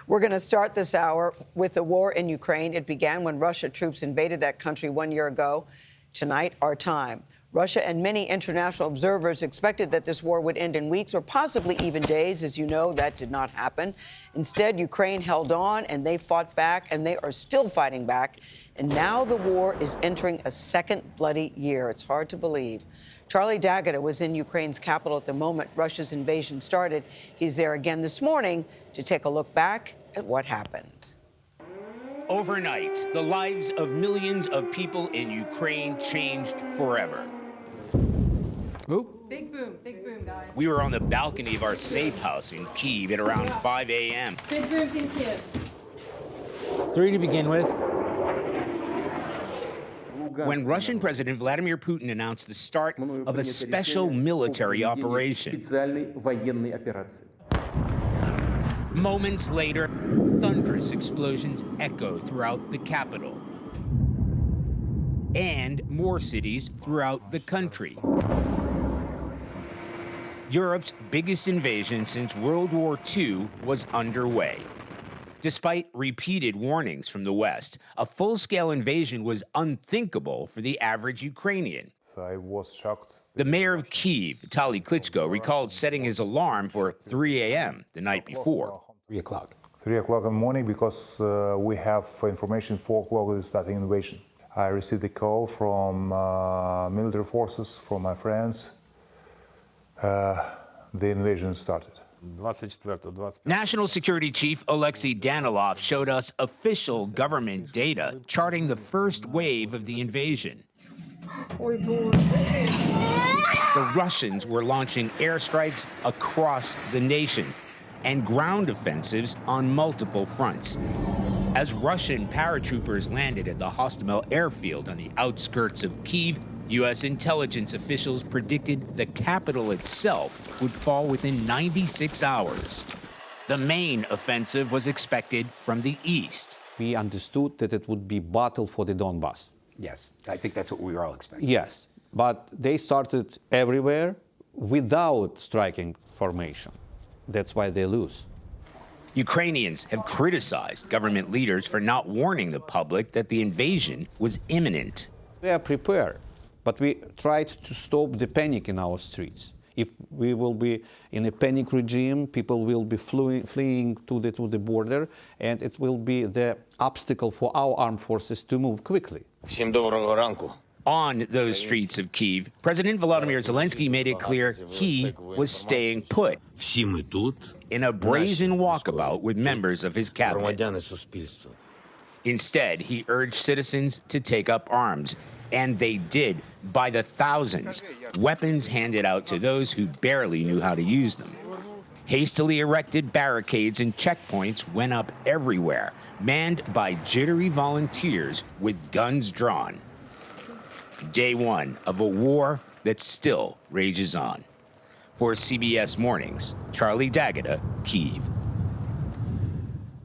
We're going to start this hour with the war in Ukraine. It began when Russia troops invaded that country 1 year ago. Tonight, our time. Russia and many international observers expected that this war would end in weeks or possibly even days. As you know, that did not happen. Instead, Ukraine held on and they fought back, and they are still fighting back. And now the war is entering a second bloody year. It's hard to believe. Charlie D'Agata was in Ukraine's capital at the moment Russia's invasion started. He's there again this morning to take a look back at what happened. Overnight, the lives of millions of people in Ukraine changed forever. Oop. Big boom, guys. We were on the balcony of our safe house in Kyiv at around 5 a.m. Big booms in Kyiv. 3 to begin with. When Russian President Vladimir Putin announced the start of a special military operation. Moments later, thunderous explosions echoed throughout the capital and more cities throughout the country. Europe's biggest invasion since World War II was underway. Despite repeated warnings from the West, a full-scale invasion was unthinkable for the average Ukrainian. I was shocked. The mayor of Kyiv, Vitaly Klitschko, recalled setting his alarm for 3 a.m. the night before. 3 o'clock. 3 o'clock in the morning because we have information 4 o'clock is starting invasion. I received a call from military forces, from my friends. The invasion started. National Security Chief Alexei Danilov showed us official government data charting the first wave of the invasion. The Russians were launching airstrikes across the nation and ground offensives on multiple fronts. As Russian paratroopers landed at the Hostomel airfield on the outskirts of Kyiv, U.S. intelligence officials predicted the capital itself would fall within 96 hours. The main offensive was expected from the east. We understood that it would be battle for the Donbass. Yes, I think that's what we were all expecting. Yes, but they started everywhere without striking formation. That's why they lose. Ukrainians have criticized government leaders for not warning the public that the invasion was imminent. We are prepared, but we tried to stop the panic in our streets. If we will be in a panic regime, people will be fleeing to the border, and it will be the obstacle for our armed forces to move quickly. Всім доброго ранку. On those streets of Kyiv, President Volodymyr Zelensky made it clear he was staying put Всі ми тут. in a brazen walkabout with members of his cabinet. Громадяни суспільства. Instead, he urged citizens to take up arms, and they did by the thousands, weapons handed out to those who barely knew how to use them. Hastily erected barricades and checkpoints went up everywhere, manned by jittery volunteers with guns drawn. Day one of a war that still rages on. For CBS Mornings, Charlie D'Agata, Kyiv.